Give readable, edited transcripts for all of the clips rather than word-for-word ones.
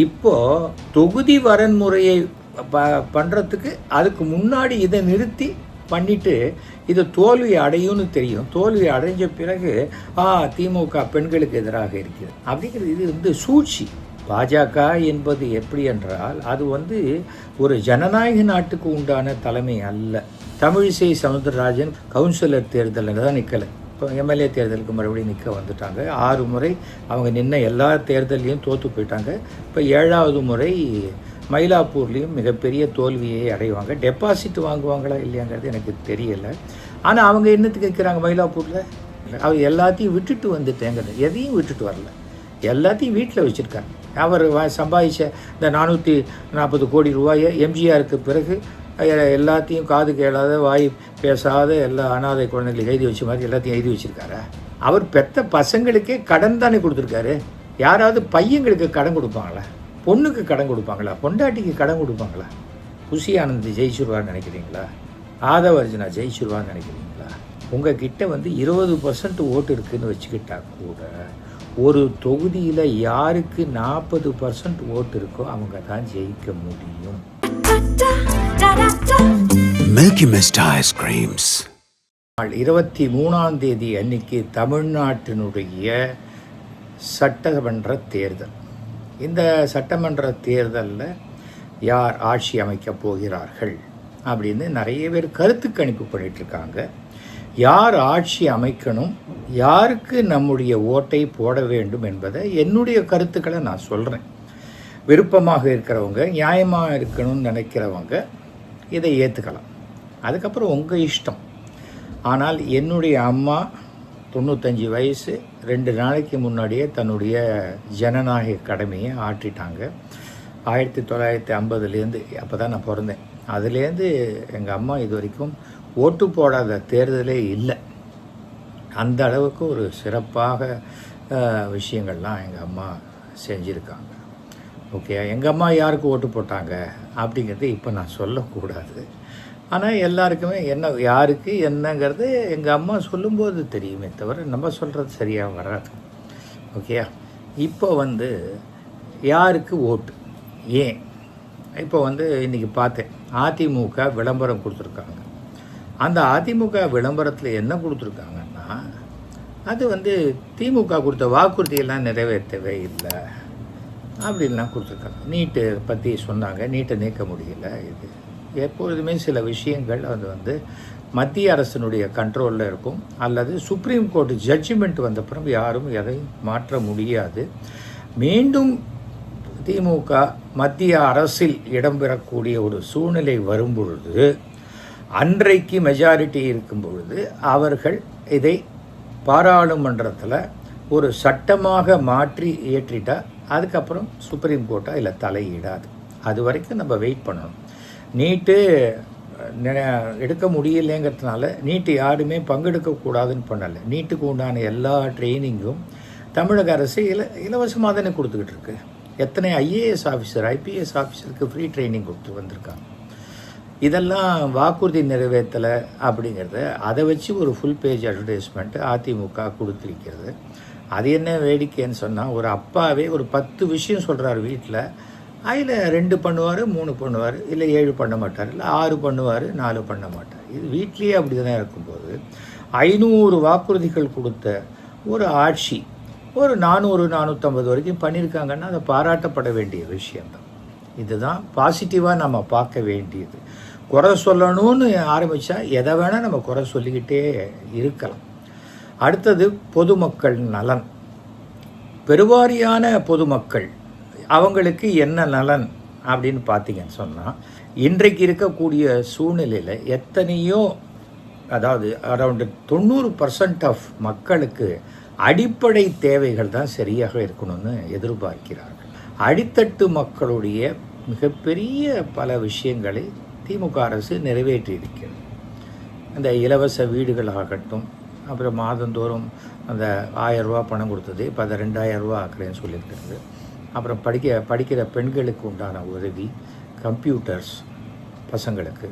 இப்போது தொகுதி வரன்முறையை பண்ணுறதுக்கு அதுக்கு முன்னாடி இதை நிறுத்தி பண்ணிவிட்டு இது தோல்வி அடையும்னு தெரியும். தோல்வி அடைஞ்ச பிறகு திமுக பெண்களுக்கு எதிராக இருக்குது அப்படிங்கிறது இது சூழ்ச்சி. பாஜக என்பது எப்படி என்றால் அது ஒரு ஜனநாயக நாட்டுக்கு உண்டான தலைமை அல்ல. தமிழிசை சவுந்தரராஜன் கவுன்சிலர் தேர்தலில் தான் நிற்கலை. இப்போ எம்எல்ஏ தேர்தலுக்கு மறுபடியும் நிற்க வந்துட்டாங்க. 6 முறை அவங்க நின்ன எல்லா தேர்தலையும் தோற்று போயிட்டாங்க. இப்போ 7வது முறை மயிலாப்பூர்லேயும் மிகப்பெரிய தோல்வியை அடைவாங்க. டெபாசிட் வாங்குவாங்களா இல்லையாங்கிறது எனக்கு தெரியலை. ஆனால் அவங்க என்னத்துக்கு கேட்குறாங்க மயிலாப்பூரில்? அவர் எல்லாத்தையும் விட்டுட்டு வந்துட்டேங்கிறது, எதையும் விட்டுட்டு வரல, எல்லாத்தையும் வீட்டில் வச்சுருக்காங்க. அவர் சம்பாதிச்ச இந்த 440 கோடி ரூபாயை எம்ஜிஆருக்கு பிறகு எல்லாத்தையும் காது கேளாத வாய் பேசாத எல்லா அனாதை குழந்தைகளுக்கு எழுதி வச்ச மாதிரி எல்லாத்தையும் எழுதி வச்சுருக்காரா? அவர் பெற்ற பசங்களுக்கே கடன் தானே கொடுத்துருக்காரு. யாராவது பையங்களுக்கு கடன் கொடுப்பாங்களா? பொண்ணுக்கு கடன் கொடுப்பாங்களா? பொண்டாட்டிக்கு கடன் கொடுப்பாங்களா? குஷி ஆனந்த் ஜெயிச்சுருவான்னு நினைக்கிறீங்களா? ஆதவர்ஜுனா ஜெயிச்சுருவான்னு நினைக்கிறீங்களா? உங்கள் கிட்ட 20% ஓட்டு இருக்குதுன்னு வச்சுக்கிட்டா கூட ஒரு தொகுதியில் யாருக்கு 40% ஓட்டு இருக்கோ அவங்க தான் ஜெயிக்க முடியும். Milky Mist Ice Creams. 23ஆம் தேதி அன்னைக்கு தமிழ்நாட்டினுடைய சட்டமன்ற தேர்தல். இந்த சட்டமன்ற தேர்தலில் யார் ஆட்சி அமைக்கப் போகிறார்கள் அப்படின்னு நிறைய பேர் கருத்து கணிப்பு பண்ணிகிட்ருக்காங்க. யார் ஆட்சி அமைக்கணும், யாருக்கு நம்முடைய ஓட்டை போட வேண்டும் என்பதை என்னுடைய கருத்துக்களை நான் சொல்கிறேன். விருப்பமாக இருக்கிறவங்க, நியாயமாக இருக்கணும்னு நினைக்கிறவங்க இதை ஏற்றுக்கலாம். அதுக்கப்புறம் உங்கள் இஷ்டம். ஆனால் என்னுடைய அம்மா 95 வயசு 2 நாளைக்கு முன்னாடியே தன்னுடைய ஜனநாயக கடமையை ஆற்றிட்டாங்க. 1950லேருந்து, அப்போ தான் நான் பிறந்தேன், அதுலேருந்து எங்கள் அம்மா இது வரைக்கும் ஓட்டு போடாத தேர்தலே இல்லை. அந்த அளவுக்கு ஒரு சிறப்பாக விஷயங்கள்லாம் எங்கள் அம்மா செஞ்சுருக்காங்க. ஓகே, எங்கள் அம்மா யாருக்கு ஓட்டு போட்டாங்க அப்படிங்கிறது இப்போ நான் சொல்லக்கூடாது. ஆனால் எல்லாருக்குமே என்ன யாருக்கு என்னங்கிறது எங்கள் அம்மா சொல்லும்போது தெரியுமே தவிர நம்ம சொல்கிறது சரியாக வராது. ஓகே, இப்போ யாருக்கு ஓட்டு ஏன்? இப்போ இன்றைக்கி பார்த்தேன், அதிமுக விளம்பரம் கொடுத்துருக்காங்க. அந்த அதிமுக விளம்பரத்தில் என்ன கொடுத்துருக்காங்கன்னா, அது திமுக கொடுத்த வாக்குறுதியெல்லாம் நிறைவேற்றவே இல்லை அப்படின்லாம் கொடுத்துருக்காங்க. நீட்டு பற்றி சொன்னாங்க, நீட்டை நீக்க முடியல. இது எப்பொழுதுமே சில விஷயங்கள் அது மத்திய அரசினுடைய கண்ட்ரோலில் இருக்கும், அல்லது சுப்ரீம் கோர்ட் ஜட்ஜ்மெண்ட் வந்தப்புறம் யாரும் எதையும் மாற்ற முடியாது. மீண்டும் திமுக மத்திய அரசில் இடம்பெறக்கூடிய ஒரு சூழ்நிலை வரும்பொழுது, அன்றைக்கு மெஜாரிட்டி இருக்கும் பொழுது அவர்கள் இதை பாராளுமன்றத்தில் ஒரு சட்டமாக மாற்றி இயற்றிட்டால் அதுக்கப்புறம் சுப்ரீம் கோர்ட்டாக இல்லை தலையிடாது. அது வரைக்கும் நம்ம வெயிட் பண்ணணும். நீட்டு எடுக்க முடியலைங்கிறதுனால நீட்டு யாருமே பங்கெடுக்கக்கூடாதுன்னு பண்ணலை. நீட்டுக்கு உண்டான எல்லா ட்ரைனிங்கும் தமிழக அரசு இலவசமாக தானே கொடுத்துக்கிட்டு இருக்கு. எத்தனை ஐஏஎஸ் ஆஃபீஸர் ஐபிஎஸ் ஆஃபீஸருக்கு ஃப்ரீ ட்ரைனிங் கொடுத்து வந்திருக்காங்க. இதெல்லாம் வாக்குறுதி நிறைவேற்றலை அப்படிங்கிறத அதை வச்சு ஒரு ஃபுல் பேஜ் அட்வர்டைஸ்மெண்ட்டு அதிமுக கொடுத்துருக்கிறது. அது என்ன வேடிக்கைன்னு சொன்னால், ஒரு அப்பாவே ஒரு 10 விஷயம் சொல்கிறார் வீட்டில், அதில் 2 பண்ணுவார், 3 பண்ணுவார், இல்லை 7 பண்ண மாட்டார், இல்லை 6 பண்ணுவார், 4 பண்ண மாட்டார். இது வீட்லேயே அப்படி தானே இருக்கும்போது 500 வாக்குறுதிகள் கொடுத்த ஒரு ஆட்சி ஒரு 400-450 வரைக்கும் பண்ணியிருக்காங்கன்னா அதை பாராட்டப்பட வேண்டிய விஷயந்தான். இதுதான் பாசிட்டிவாக நம்ம பார்க்க வேண்டியது. குறை சொல்லணும்னு ஆரம்பித்தா எதை வேணால் நம்ம குறை சொல்லிக்கிட்டே இருக்கலாம். அடுத்தது பொதுமக்கள் நலன். பெருவாரியான பொதுமக்கள் அவங்களுக்கு என்ன நலன் அப்படின்னு பார்த்தீங்கன்னு சொன்னால், இன்றைக்கு இருக்கக்கூடிய சூழ்நிலையில் எத்தனையோ, அதாவது அரௌண்ட் 90% ஆஃப் மக்களுக்கு அடிப்படை தேவைகள் தான் சரியாக இருக்கணும்னு எதிர்பார்க்கிறார்கள். அடித்தட்டு மக்களுடைய மிகப்பெரிய பல விஷயங்களை திமுக அரசு நிறைவேற்றியிருக்கிறது. அந்த இலவச வீடுகளாகட்டும், அப்புறம் மாதந்தோறும் அந்த 1000 ரூபா பணம் கொடுத்தது இப்போ அதை 2000 ரூபா ஆக்குறேன்னு சொல்லியிருக்கிறது. அப்புறம் படிக்கிற பெண்களுக்கு உண்டான உதவி, கம்ப்யூட்டர்ஸ் பசங்களுக்கு,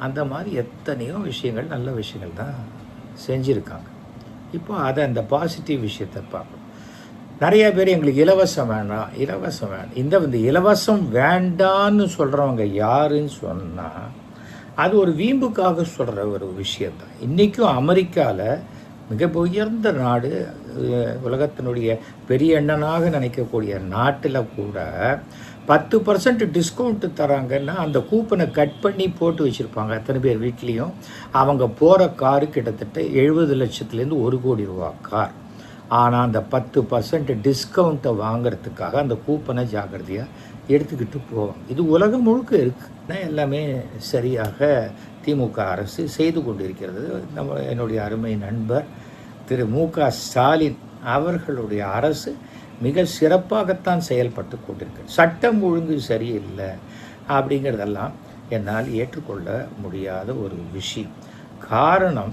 அந்த மாதிரி எத்தனையோ விஷயங்கள், நல்ல விஷயங்கள் தான் செஞ்சுருக்காங்க. இப்போ அதை அந்த பாசிட்டிவ் விஷயத்தை பார்க்கணும். நிறைய பேர் எங்களுக்கு இலவசம் வேண்டாம், இலவசம் வேண்டாம். இந்த இலவசம் வேண்டான்னு சொல்கிறவங்க யாருன்னு சொன்னால் அது ஒரு வீம்புக்காக சொல்கிற ஒரு விஷயந்தான். இன்றைக்கும் அமெரிக்காவில் மிக உயர்ந்த நாடு, உலகத்தினுடைய பெரிய எண்ணனாக நினைக்கக்கூடிய நாட்டில் கூட 10% டிஸ்கவுண்ட்டு தராங்கன்னா அந்த கூப்பனை கட் பண்ணி போட்டு வச்சுருப்பாங்க அத்தனை பேர் வீட்லேயும். அவங்க போகிற காரு கிட்டத்தட்ட 70 லட்சத்துலேருந்து 1 கோடி ரூபா கார். ஆனால் அந்த 10% டிஸ்கவுண்ட்டை வாங்கிறதுக்காக அந்த கூப்பனை ஜாக்கிரதையாக எடுத்துக்கிட்டு போவோம். இது உலகம் முழுக்க இருக்குது. எல்லாமே சரியாக திமுக அரசு செய்து கொண்டிருக்கிறது. என்னுடைய அருமை நண்பர் திரு மு.க. ஸ்டாலின் அவர்களுடைய அரசு மிக சிறப்பாகத்தான் செயல்பட்டு கொண்டிருக்கு. சட்டம் ஒழுங்கு சரியில்லை அப்படிங்கிறதெல்லாம் என்னால் ஏற்றுக்கொள்ள முடியாத ஒரு விஷயம். காரணம்,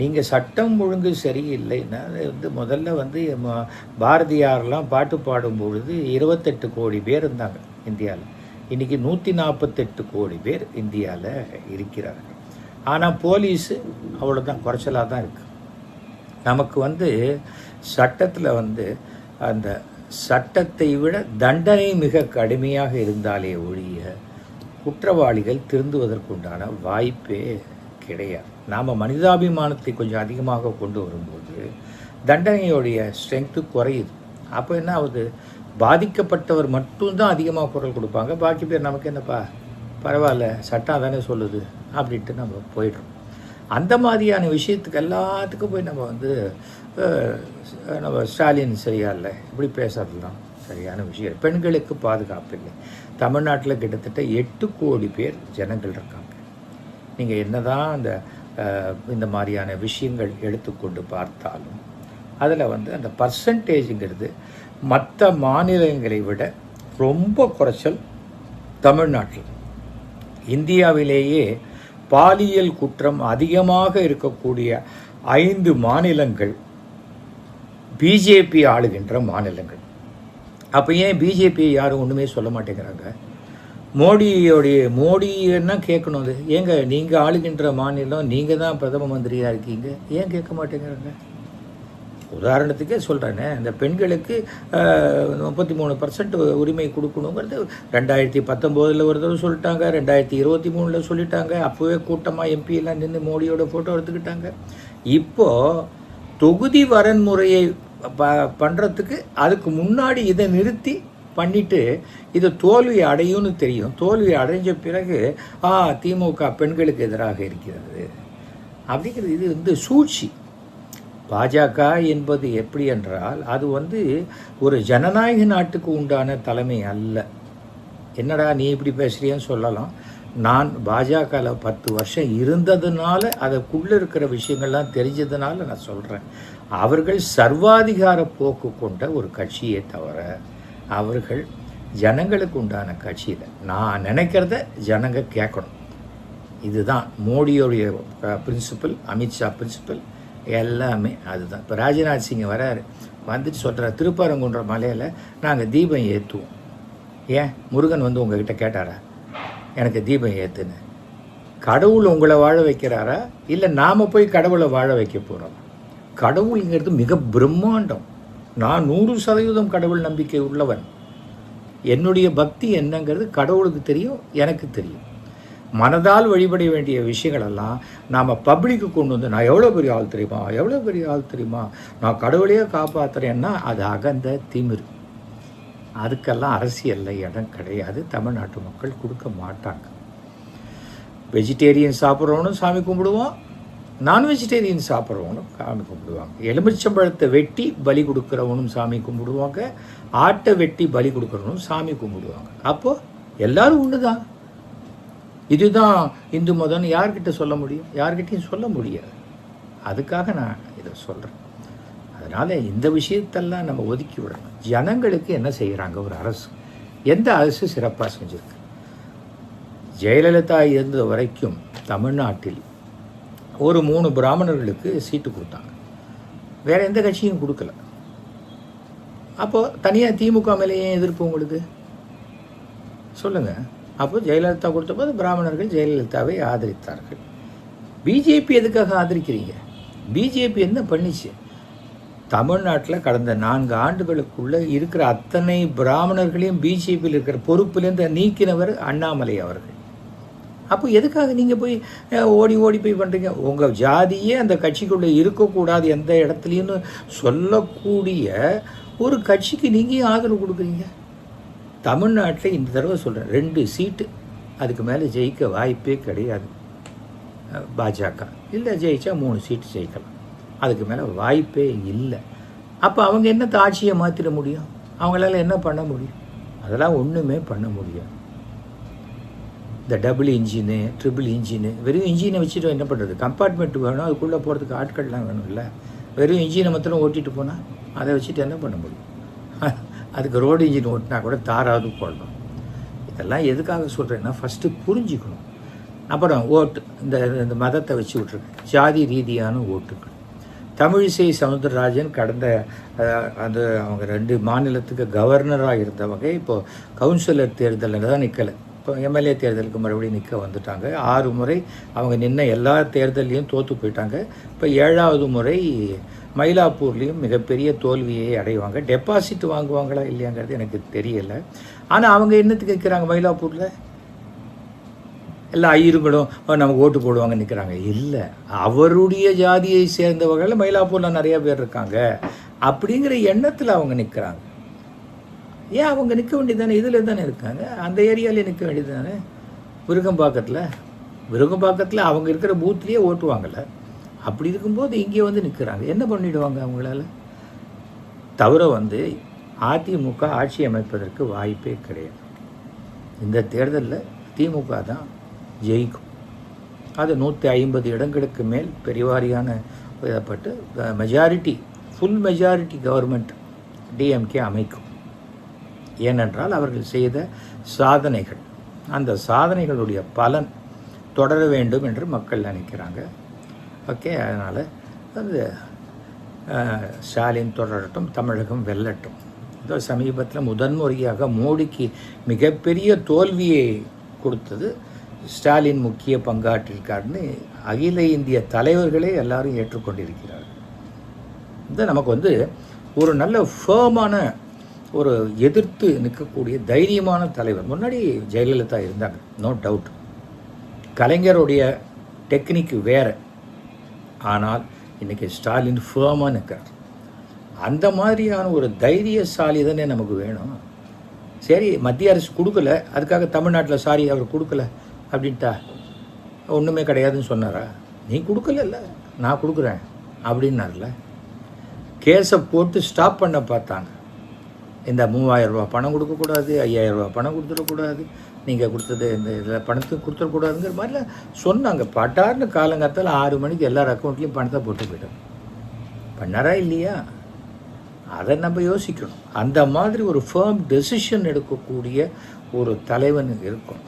நீங்கள் சட்டம் ஒழுங்கு சரியில்லைன்னா முதல்ல பாரதியாரெலாம் பாட்டு பாடும்பொழுது 28 கோடி பேர் இருந்தாங்க இந்தியாவில். இன்றைக்கி 148 கோடி பேர் இந்தியாவில் இருக்கிறார்கள். ஆனால் போலீஸு அவ்வளோதான், குறைச்சலாக தான் இருக்குது. நமக்கு சட்டத்தில் அந்த சட்டத்தை விட தண்டனை மிக கடுமையாக இருந்தாலே ஒழிய குற்றவாளிகள் திருந்துவதற்குண்டான வாய்ப்பே கிடையாது. நாம் மனிதாபிமானத்தை கொஞ்சம் அதிகமாக கொண்டு வரும்போது தண்டனையுடைய ஸ்ட்ரென்த்து குறையுது. அப்போ என்ன ஆகுது, பாதிக்கப்பட்டவர் மட்டும்தான் அதிகமாக குரல் கொடுப்பாங்க, பாக்கி பேர் நமக்கு என்னப்பா பரவாயில்ல சட்டம் தானே சொல்லுது அப்படின்ட்டு நம்ம போய்ட்றோம். அந்த மாதிரியான விஷயத்துக்கு எல்லாத்துக்கும் போய் நம்ம ஸ்டாலின் சரியா இல்லை இப்படி பேசுறதுலாம் சரியான விஷயம். பெண்களுக்கு பாதுகாப்பு இல்லை. தமிழ்நாட்டில் கிட்டத்தட்ட 8 கோடி பேர் ஜனங்கள் இருக்காங்க. நீங்கள் என்னதான் இந்த மாதிரியான விஷயங்கள் எடுத்துக்கொண்டு பார்த்தாலும் அதில் அந்த பர்சன்டேஜுங்கிறது மற்ற மாநிலங்களை விட ரொம்ப குறைச்சல் தமிழ்நாட்டில். இந்தியாவிலேயே பாலியல் குற்றம் அதிகமாக இருக்கக்கூடிய 5 மாநிலங்கள் பிஜேபி ஆளுகின்ற மாநிலங்கள். அப்போ ஏன் பிஜேபியை யாரும் ஒன்றுமே சொல்ல மாட்டேங்கிறாங்க? மோடி என்ன கேட்கணும்? அது ஏங்க நீங்கள் ஆளுகின்ற மாநிலம், நீங்கள் தான் பிரதம மந்திரியாக இருக்கீங்க, ஏன் கேட்க மாட்டேங்கிறாங்க? உதாரணத்துக்கே சொல்கிறேன்னே, இந்த பெண்களுக்கு 33% உரிமை கொடுக்கணுங்கிறது 2019 ஒரு தடவை சொல்லிட்டாங்க, 2023 சொல்லிட்டாங்க. அப்போவே கூட்டமாக எம்பியெல்லாம் நின்று மோடியோட ஃபோட்டோ எடுத்துக்கிட்டாங்க. இப்போது தொகுதி வரன்முறையை பண்ணுறதுக்கு அதுக்கு முன்னாடி இதை நிறுத்தி பண்ணிவிட்டு இது தோல்வி அடையும்னு தெரியும். தோல்வி அடைஞ்ச பிறகு திமுக பெண்களுக்கு எதிராக இருக்கிறது அப்படிங்கிறது இது சூழ்ச்சி. பாஜக என்பது எப்படி என்றால் அது ஒரு ஜனநாயக நாட்டுக்கு உண்டான தலைமை அல்ல. என்னடா நீ இப்படி பேசுறியான்னு சொல்லலாம். நான் பாஜகவில் 10 வருஷம் இருந்ததுனால அதுக்குள்ளே இருக்கிற விஷயங்கள்லாம் தெரிஞ்சதுனால நான் சொல்கிறேன். அவர்கள் சர்வாதிகார போக்கு கொண்ட ஒரு கட்சியே தவிர அவர்கள் ஜனங்களுக்கு உண்டான கட்சியில் நான் நினைக்கிறத ஜனங்க கேட்கணும். இதுதான் மோடியோடைய பிரின்சிபல், அமித்ஷா பிரின்சிபல், எல்லாமே அதுதான். இப்போ ராஜ்நாத் சிங் வராரு, வந்துட்டு சொல்கிற திருப்பரங்குன்ற மலையில் நாங்கள் தீபம் ஏற்றுவோம். ஏன் முருகன் உங்ககிட்ட கேட்டாரா எனக்கு தீபம் ஏற்றுன்னு? கடவுள் உங்களை வாழ வைக்கிறாரா இல்லை நாம் போய் கடவுளை வாழ வைக்க போகிறோம்? கடவுளுங்கிறது மிக பிரம்மாண்டம். நான் 100% கடவுள் நம்பிக்கை உள்ளவன். என்னுடைய பக்தி என்னங்கிறது கடவுளுக்கு தெரியும், எனக்கு தெரியும். மனதால் வழிபட வேண்டிய விஷயங்களெல்லாம் நாம் பப்ளிக்கு கொண்டு நான் எவ்வளோ பெரிய ஆள் தெரியுமா, எவ்வளோ பெரிய ஆள் தெரியுமா, நான் கடவுளையே காப்பாற்றுறேன்னா அது அகந்த திமிரு. அதுக்கெல்லாம் அரசியலில் இடம் கிடையாது. தமிழ்நாட்டு மக்கள் கொடுக்க மாட்டாங்க. வெஜிடேரியன் சாப்பிட்றவனும் சாமி கும்பிடுவோம், நான் வெஜிடேரியன் சாப்பிட்றவனும் சாமி கும்பிடுவாங்க. எலுமிச்சம்பழத்தை வெட்டி பலி கொடுக்குறவனும் சாமி கும்பிடுவாங்க, ஆட்டை வெட்டி பலி கொடுக்குறவனும் சாமி கும்பிடுவாங்க. அப்போது எல்லோரும் ஒன்று தான். இதுதான் இந்து மதம்னு யார்கிட்ட சொல்ல முடியும்? யார்கிட்டையும் சொல்ல முடியாது. அதுக்காக நான் இதை சொல்கிறேன். அதனால் இந்த விஷயத்தெல்லாம் நம்ம ஒதுக்கி விடணும். ஜனங்களுக்கு என்ன செய்கிறாங்க ஒரு அரசு? எந்த அரசு சிறப்பாக செஞ்சுருக்கு? ஜெயலலிதா இருந்த வரைக்கும் தமிழ்நாட்டில் ஒரு 3 பிராமணர்களுக்கு சீட்டு கொடுத்தாங்க. வேறு எந்த கட்சியும் கொடுக்கல. அப்போது தனியாக திமுக மேலேயே எதிர்ப்பு உங்களுக்கு சொல்லுங்கள். அப்போ ஜெயலலிதா கொடுத்தபோது பிராமணர்கள் ஜெயலலிதாவை ஆதரித்தார்கள். பிஜேபி எதுக்காக ஆதரிக்கிறீங்க? பிஜேபி என்ன பண்ணிச்சு? தமிழ்நாட்டில் கடந்த 4 ஆண்டுகளுக்குள்ளே இருக்கிற அத்தனை பிராமணர்களையும் பிஜேபியில் இருக்கிற பொறுப்பிலேருந்து நீக்கினவர் அண்ணாமலை அவர்கள். அப்போ எதுக்காக நீங்கள் போய் ஓடி போய் பண்ணுறீங்க? உங்கள் ஜாதியே அந்த கட்சிக்குள்ளே இருக்கக்கூடாது எந்த இடத்துலையும்னு சொல்லக்கூடிய ஒரு கட்சிக்கு நீங்கள் ஆதரவு கொடுக்குறீங்க. தமிழ்நாட்டில் இந்த தடவை சொல்கிறேன், 2 சீட்டு, அதுக்கு மேலே ஜெயிக்க வாய்ப்பே கிடையாது பாஜக. இல்லை ஜெயிச்சா 3 சீட்டு ஜெயிக்கலாம், அதுக்கு மேலே வாய்ப்பே இல்லை. அப்போ அவங்க என்ன ஆட்சியை மாற்றிட முடியும்? அவங்களால என்ன பண்ண முடியும்? அதெல்லாம் ஒன்றுமே பண்ண முடியாது. இந்த டபுள் இன்ஜினு, ட்ரிபிள் இன்ஜினு, வெறும் இன்ஜினை வச்சுட்டு என்ன பண்ணுறது? கம்பார்ட்மெண்ட் வேணும், அதுக்குள்ளே போகிறதுக்கு ஆட்கள்லாம் வேணும் இல்லை? வெறும் இன்ஜினை மாத்திரம் ஓட்டிகிட்டு போனால் அதை வச்சுட்டு என்ன பண்ண முடியும்? அதுக்கு ரோடு இன்ஜின் ஓட்டினா கூட தாராவது போடணும். இதெல்லாம் எதுக்காக சொல்கிறேன்னா, ஃபஸ்ட்டு புரிஞ்சுக்கணும். அப்புறம் ஓட்டு, இந்த மதத்தை வச்சு விட்ருக்கேன், ஜாதி ரீதியான ஓட்டுகள். தமிழிசை சவுந்தரராஜன் கடந்த அது அவங்க 2 மாநிலத்துக்கு கவர்னராக இருந்தவங்க இப்போது கவுன்சிலர் தேர்தலில் தான் நிற்கலை. இப்போ எம்எல்ஏ தேர்தலுக்கு மறுபடியும் நிற்க வந்துட்டாங்க. 6 முறை அவங்க நின்ன எல்லா தேர்தலையும் தோற்று போயிட்டாங்க. இப்போ 7வது முறை மயிலாப்பூர்லேயும் மிகப்பெரிய தோல்வியை அடைவாங்க. டெபாசிட் வாங்குவாங்களா இல்லையாங்கிறது எனக்கு தெரியலை. ஆனால் அவங்க என்னத்துக்கு நிற்கிறாங்க மயிலாப்பூரில்? எல்லா ஐயர்களும் நமக்கு ஓட்டு போடுவாங்க நிற்கிறாங்க. இல்லை, அவருடைய ஜாதியை சேர்ந்தவர்கள் மயிலாப்பூரில் நிறையா பேர் இருக்காங்க அப்படிங்கிற எண்ணத்தில் அவங்க நிற்கிறாங்க. ஏன் அவங்க நிற்க வேண்டியது தானே? இதில் தானே இருக்காங்க, அந்த ஏரியாவிலே நிற்க வேண்டியது தானே. விருகம்பாக்கத்தில் அவங்க இருக்கிற பூத்துலேயே ஓட்டுவாங்கள்ல. அப்படி இருக்கும்போது இங்கே வந்து நிற்கிறாங்க. என்ன பண்ணிவிடுவாங்க அவங்களால? தவிர அதிமுக ஆட்சி அமைப்பதற்கு வாய்ப்பே கிடையாது. இந்த தேர்தலில் திமுக தான் ஜெயிக்கும். அது 150 இடங்களுக்கு மேல் பெரிவாரியான இதப்பட்டு ஃபுல் மெஜாரிட்டி கவர்மெண்ட் டிஎம்கே அமைக்கும். ஏனென்றால் அவர்கள் செய்த சாதனைகள், அந்த சாதனைகளுடைய பலன் தொடர வேண்டும் என்று மக்கள் நினைக்கிறாங்க. ஓகே, அதனால் ஸ்டாலின் தொடரட்டும், தமிழகம் வெல்லட்டும். இதோ சமீபத்தில் முதன்முறையாக மோடிக்கு மிகப்பெரிய தோல்வியை கொடுத்தது ஸ்டாலின் முக்கிய பங்காற்றிருக்காருன்னு அகில இந்திய தலைவர்களே எல்லாரும் ஏற்றுக்கொண்டிருக்கிறார்கள். இது நமக்கு ஒரு நல்ல ஃபேமான ஒரு எதிர்த்து நிற்கக்கூடிய தைரியமான தலைவர். முன்னாடி ஜெயலலிதா இருந்தாங்க, நோ டவுட். கலைஞருடைய டெக்னிக் வேறு. ஆனால் இன்றைக்கி ஸ்டாலின் ஃபேமாக நிற்கிறார். அந்த மாதிரியான ஒரு தைரியசாலி தானே நமக்கு வேணும். சரி, மத்திய அரசு கொடுக்கல, அதுக்காக தமிழ்நாட்டில் சாரி அவர் கொடுக்கல அப்படின்ட்டா ஒன்றுமே கிடையாதுன்னு சொன்னாரா? நீ கொடுக்கல, நான் கொடுக்குறேன் அப்படின்னார்ல. கேஸை போட்டு ஸ்டாப் பண்ண பார்த்தாங்க. இந்த 3000 ரூபா பணம் கொடுக்கக்கூடாது, 5000 ரூபா பணம் கொடுத்துடக்கூடாது, நீங்கள் கொடுத்தது இந்த இதில் பணத்துக்கு கொடுத்துடக்கூடாதுங்கிற மாதிரிலாம் சொன்னாங்க. பட்டார்னு காலங்காலத்தில் 6 மணிக்கு எல்லார் அக்கௌண்ட்லேயும் பணத்தை போட்டு போய்ட்டோம். பண்ணாரா இல்லையா? அதை நம்ம யோசிக்கணும். அந்த மாதிரி ஒரு ஃபேர்ம் டெசிஷன் எடுக்கக்கூடிய ஒரு தலைவன் இருக்கும்.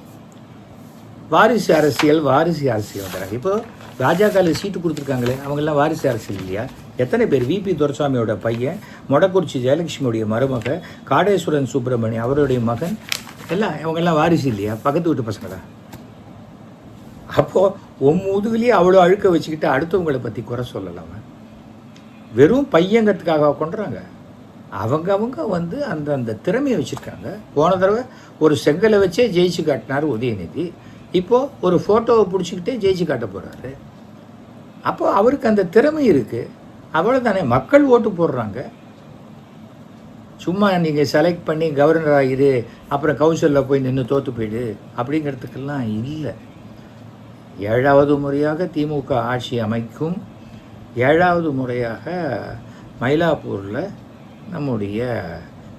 வாரிசு அரசியல் வந்துடுறாங்க. இப்போ பாஜகவில் சீட்டு கொடுத்துருக்காங்களே, அவங்கெல்லாம் வாரிசு அரசியல் இல்லையா? எத்தனை பேர்? விபி துரைசாமியோட பையன், மொடக்குறிச்சி ஜெயலட்சுமியுடைய மருமக, காடேஸ்வரன் சுப்பிரமணியம் அவருடைய மகன், எல்லாம் இவங்கெல்லாம் வாரிசு இல்லையா? பக்கத்து வீட்டு பசங்களா? அப்போது முதுகுலேயே அவ்வளோ அழுக்க வச்சுக்கிட்டு அடுத்தவங்களை பற்றி குறை சொல்லலாம? வெறும் பையங்கிறதுக்காக கொண்டுறாங்க. அவங்க அந்த திறமையை வச்சுருக்காங்க. போன தடவை ஒரு செங்கலை வச்சே ஜெயிச்சு காட்டினார் உதயநிதி. இப்போது ஒரு ஃபோட்டோவை பிடிச்சிக்கிட்டே ஜெயிச்சு காட்ட போகிறாரு. அப்போது அவருக்கு அந்த திறமை இருக்குது. அவ்வளோதானே, மக்கள் ஓட்டு போடுறாங்க. சும்மா நீங்கள் செலக்ட் பண்ணி கவர்னர் ஆகிடு, அப்புறம் கவுன்சிலில் போய் நின்று தோற்று போயிடு அப்படிங்கிறதுக்கெல்லாம் இல்லை. 7வது முறையாக திமுக ஆட்சி அமைக்கும். 7வது முறையாக மயிலாப்பூரில் நம்முடைய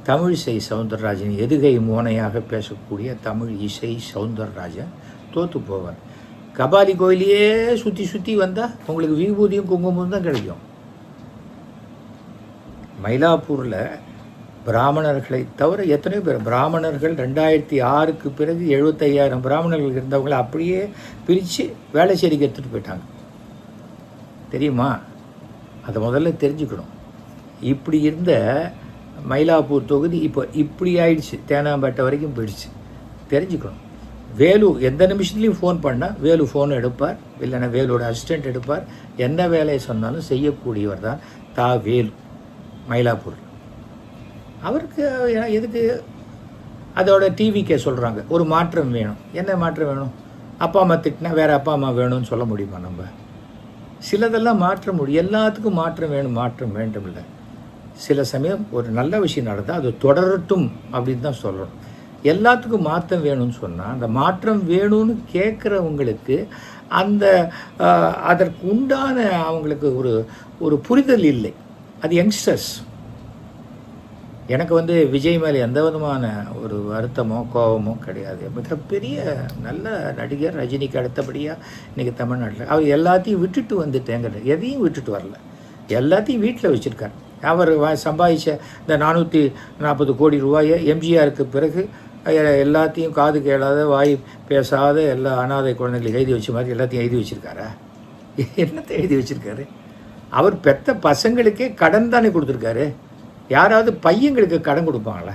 தமிழிசை சவுந்தரராஜன், எதுகை மோனையாக பேசக்கூடிய தமிழ் இசை சவுந்தரராஜன் தோற்று போவார். கபாலி கோயிலையே சுற்றி வந்தால் உங்களுக்கு விபூதியும் குங்குமம் தான் கிடைக்கும். மயிலாப்பூரில் பிராமணர்களை தவிர எத்தனையோ பேர், பிராமணர்கள் 2006க்கு பிறகு 75,000 பிராமணர்கள் இருந்தவங்களை அப்படியே பிரித்து வேளச்சேரிக்கு எடுத்துகிட்டு போயிட்டாங்க. தெரியுமா? அதை முதல்ல தெரிஞ்சுக்கணும். இப்படி இருந்த மயிலாப்பூர் தொகுதி இப்போ இப்படி ஆயிடுச்சு, தேனாம்பேட்டை வரைக்கும் போயிடுச்சு. தெரிஞ்சுக்கணும். வேலு எந்த நிமிஷத்துலையும் ஃபோன் பண்ணால் வேலு ஃபோன் எடுப்பார், இல்லைன்னா வேலோட அசிஸ்டண்ட் எடுப்பார். என்ன வேலையை சொன்னாலும் செய்யக்கூடியவர் தான் வேலு. மயிலாப்பூர். அவருக்கு எதுக்கு அதோட டிவிக்கே சொல்கிறாங்க ஒரு மாற்றம் வேணும். என்ன மாற்றம் வேணும்? அப்பா அம்மா திட்டினா வேறு அப்பா அம்மா வேணும்னு சொல்ல முடியுமா? நம்ம சிலதெல்லாம் மாற்ற முடியும். எல்லாத்துக்கும் மாற்றம் வேணும், மாற்றம் வேண்டும் இல்லை. சில சமயம் ஒரு நல்ல விஷயம் நடந்தால் அது தொடரட்டும் அப்படின்னு தான் சொல்லணும். எல்லாத்துக்கும் மாற்றம் வேணும்னு சொன்னால் அந்த மாற்றம் வேணும்னு கேட்குறவங்களுக்கு அந்த அதற்கு உண்டான அவங்களுக்கு ஒரு புரிதல் இல்லை. அது யங்ஸ்டர்ஸ். எனக்கு விஜய் மேலே எந்த விதமான ஒரு வருத்தமோ கோபமோ கிடையாது. மிகப்பெரிய நல்ல நடிகர். ரஜினிக்கு அடுத்தபடியாக இன்றைக்கி தமிழ்நாட்டில் அவர் எல்லாத்தையும் விட்டுட்டு வந்துட்டேங்கிறது. எதையும் விட்டுட்டு வரல, எல்லாத்தையும் வீட்டில் வச்சுருக்கார். அவர் சம்பாதிச்ச இந்த 440 கோடி ரூபாயை எம்ஜிஆருக்கு பிறகு எல்லாத்தையும் காது கேளாத வாய் பேசாத எல்லா அனாதை குழந்தைகளுக்கு எழுதி வச்ச மாதிரி எல்லாத்தையும் எழுதி வச்சுருக்காரா? என்னத்தை எழுதி வச்சுருக்காரு? அவர் பெற்ற பசங்களுக்கே கடன் தானே கொடுத்துருக்காரு. யாராவது பையங்களுக்கு கடன் கொடுப்பாங்களா?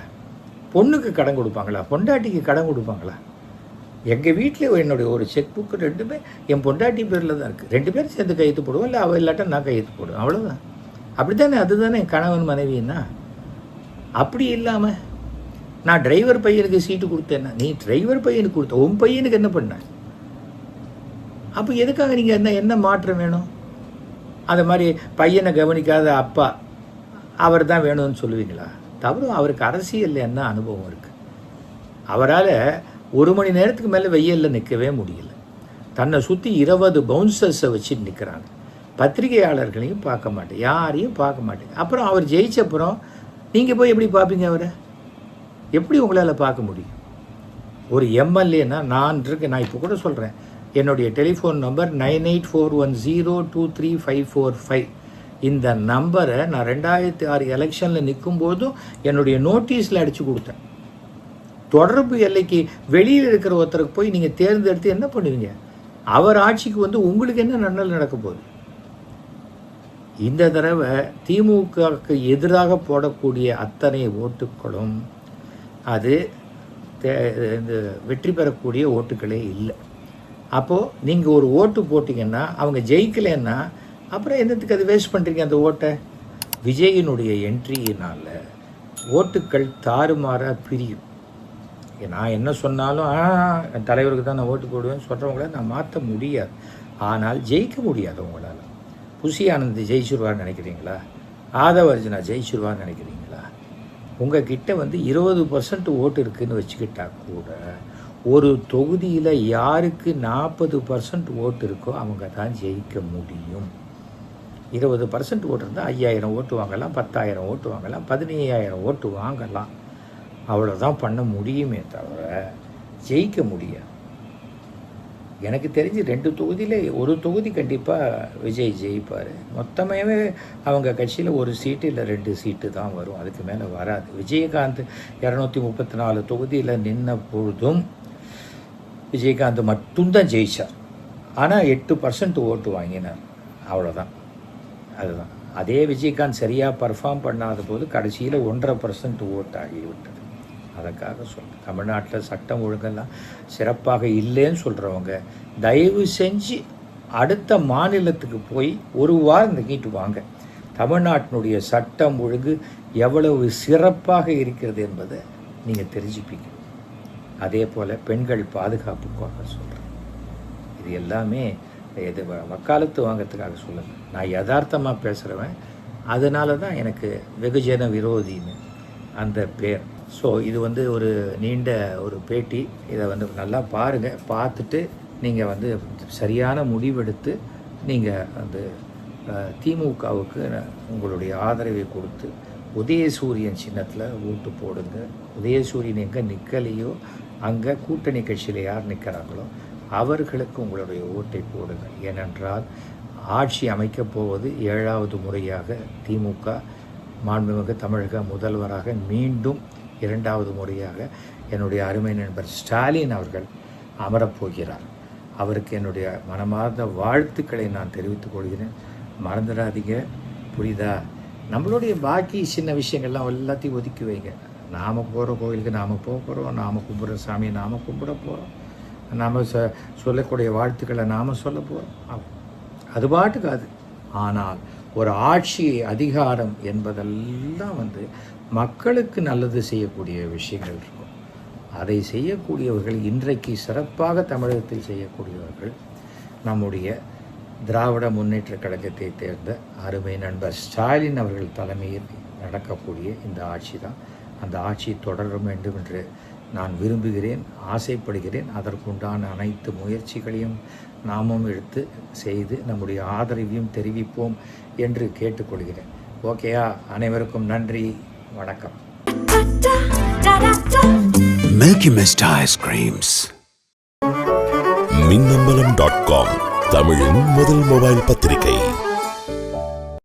பொண்ணுக்கு கடன் கொடுப்பாங்களா? பொண்டாட்டிக்கு கடன் கொடுப்பாங்களா? எங்கள் வீட்டில் என்னுடைய ஒரு செக் புக்கு 2மே என் பொண்டாட்டி பேரில் தான் இருக்குது. 2 பேரும் சேர்ந்து கையெழுத்து போடுவோம், இல்லை அவள் இல்லாட்டா நான் கையெழுத்து போடுவேன், அவ்வளோதான். அப்படி தானே, அதுதானே கணவன் மனைவின்னா. அப்படி இல்லாமல் நான் டிரைவர் பையனுக்கு சீட்டு கொடுத்தேன்னா, நீ டிரைவர் பையனுக்கு கொடுத்த உன் பையனுக்கு என்ன பண்ண? அப்போ எதுக்காக நீங்கள் என்ன மாற்றம் வேணும்? அது மாதிரி பையனை கவனிக்காத அப்பா அவர் தான் வேணும்னு சொல்லுவீங்களா? தவிர அவருக்கு அரசியலில் என்ன அனுபவம் இருக்குது? அவரால் 1 மணி நேரத்துக்கு மேலே வெயிலில் நிற்கவே முடியல. தன்னை சுற்றி 20 பவுன்சர்ஸை வச்சு நிற்கிறாங்க. பத்திரிகையாளர்களையும் பார்க்க மாட்டேன், யாரையும் பார்க்க மாட்டேங்க. அப்புறம் அவர் ஜெயிச்சப்புறம் நீங்கள் போய் எப்படி பார்ப்பீங்க? அவரை எப்படி உங்களால் பார்க்க முடியும்? ஒரு எம்எல்ஏன்னா நான் இப்போ கூட சொல்கிறேன், என்னுடைய டெலிஃபோன் நம்பர் 9841023545. இந்த நம்பரை நான் 2006 எலெக்ஷனில் நிற்கும்போதும் என்னுடைய நோட்டீஸில் அடித்து கொடுத்தேன். தொடர்பு எல்லைக்கு வெளியில் இருக்கிற ஒருத்தருக்கு போய் நீங்கள் தேர்ந்தெடுத்து என்ன பண்ணுவீங்க? அவர் ஆட்சிக்கு உங்களுக்கு என்ன நன்னல் நடக்க போகுது? இந்த தடவை திமுகவுக்கு எதிராக போடக்கூடிய அத்தனை ஓட்டுக்களும் அது வெற்றி பெறக்கூடிய ஓட்டுக்களே இல்லை. அப்போது நீங்கள் ஒரு ஓட்டு போட்டிங்கன்னா அவங்க ஜெயிக்கலைன்னா அப்புறம் என்னத்துக்கு அது வேஸ்ட் பண்ணுறீங்க அந்த ஓட்டை? விஜயினுடைய என்ட்ரியினால் ஓட்டுக்கள் தாறுமாறாக பிரியும். நான் என்ன சொன்னாலும் என் தலைவருக்கு தான் நான் ஓட்டு போடுவேன்னு சொல்கிறவங்கள நான் மாற்ற முடியாது. ஆனால் ஜெயிக்க முடியாது உங்களால். புசி ஆனந்த் ஜெயிச்சிருவார்னு நினைக்கிறீங்களா? ஆதவர்ஜுனா ஜெயிச்சிருவார்னு நினைக்கிறீங்களா? உங்கள் கிட்ட 20% ஓட்டு இருக்குதுன்னு வச்சுக்கிட்டா கூட ஒரு தொகுதியில் யாருக்கு 40% ஓட்டு இருக்கோ அவங்க தான் ஜெயிக்க முடியும். 20% ஓட்டு இருந்தால் 5000 ஓட்டு வாங்கலாம், 10,000 ஓட்டு வாங்கலாம், 15,000 ஓட்டு வாங்கலாம். அவ்வளோதான் பண்ண முடியுமே தவிர ஜெயிக்க முடியாது. எனக்கு தெரிஞ்சு 2 தொகுதியில் ஒரு தொகுதி கண்டிப்பாக விஜய் ஜெயிப்பார். மொத்தமே அவங்க கட்சியில் ஒரு சீட்டு இல்லை 2 சீட்டு தான் வரும், அதுக்கு மேலே வராது. விஜயகாந்த் 234 தொகுதியில் நின்ன பொழுதும் விஜயகாந்த் மட்டும்தான் ஜெயிச்சார். ஆனால் 8% ஓட்டு வாங்கினார், அவ்வளோதான். அதுதான். அதே விஜயகாந்த் சரியாக பர்ஃபார்ம் பண்ணாத போது கடைசியில் 1.5% ஓட்டு ஆகிவிட்டது. அதுக்காக சொல்கிறேன், தமிழ்நாட்டில் சட்டம் ஒழுங்கெல்லாம் சிறப்பாக இல்லைன்னு சொல்கிறவங்க தயவு செஞ்சு அடுத்த மாநிலத்துக்கு போய் ஒரு வாரம் தங்கிட்டு வாங்க. தமிழ்நாட்டினுடைய சட்டம் ஒழுங்கு எவ்வளவு சிறப்பாக இருக்கிறது என்பதை நீங்கள் தெரிஞ்சுப்பீங்க. அதே போல் பெண்கள் பாதுகாப்புக்காக சொல்கிறேன். இது எல்லாமே இது வக்காலத்து வாங்கிறதுக்காக சொல்லுங்கள். நான் யதார்த்தமாக பேசுகிறவன், அதனால தான் எனக்கு வெகுஜன விரோதின்னு அந்த பேர். ஸோ இது ஒரு நீண்ட ஒரு பேட்டி. இதை நல்லா பாருங்கள். பார்த்துட்டு நீங்கள் சரியான முடிவெடுத்து நீங்கள் திமுகவுக்கு உங்களுடைய ஆதரவை கொடுத்து உதயசூரியன் சின்னத்தில் ஓட்டு போடுங்க. உதயசூரியன் எங்கே நிற்கலையோ அங்கே கூட்டணி கட்சியில் யார் நிற்கிறாங்களோ அவர்களுக்கு உங்களுடைய ஓட்டை போடுங்க. ஏனென்றால் ஆட்சி அமைக்கப் போவது 7வது முறையாக திமுக மாண்புமிகு தமிழக முதல்வராக மீண்டும் 2வது முறையாக என்னுடைய அருமை நண்பர் ஸ்டாலின் அவர்கள் அமரப்போகிறார். அவருக்கு என்னுடைய மனமார்ந்த வாழ்த்துக்களை நான் தெரிவித்துக் கொள்கிறேன். மறந்துடாதீங்க, புரியுதா? நம்மளுடைய பாக்கி சின்ன விஷயங்கள்லாம் எல்லாத்தையும் ஒதுக்கி வைங்க. நாம் போகிற கோயிலுக்கு நாம் போக போகிறோம், நாம் கும்பிட்ற சாமியை நாம் கும்பிட போகிறோம், நாம் சொல்லக்கூடிய வாழ்த்துக்களை நாம் சொல்ல போகிறோம். அது பாட்டுக்கு அது. ஆனால் ஒரு ஆட்சி அதிகாரம் என்பதெல்லாம் மக்களுக்கு நல்லது செய்யக்கூடிய விஷயங்கள் இருக்கும். அதை செய்யக்கூடியவர்கள் இன்றைக்கு சிறப்பாக தமிழகத்தில் செய்யக்கூடியவர்கள் நம்முடைய திராவிட முன்னேற்ற கழகத்தை தேர்ந்த அருமை நண்பர் ஸ்டாலின் அவர்கள் தலைமையில் நடக்கக்கூடிய இந்த ஆட்சி தான். அந்த ஆட்சி தொடர வேண்டும் என்று நான் விரும்புகிறேன், ஆசைப்படுகிறேன். அதற்குண்டான அனைத்து முயற்சிகளையும் நாமும் எடுத்து செய்து நம்முடைய ஆதரவையும் தெரிவிப்போம் என்று கேட்டுக்கொள்கிறேன். ஓகேயா? அனைவருக்கும் நன்றி, வணக்கம். Milky Mist Ice Creams. மின்னம்பலம்.com தமிழின் முதல் மொபைல் பத்திரிகை.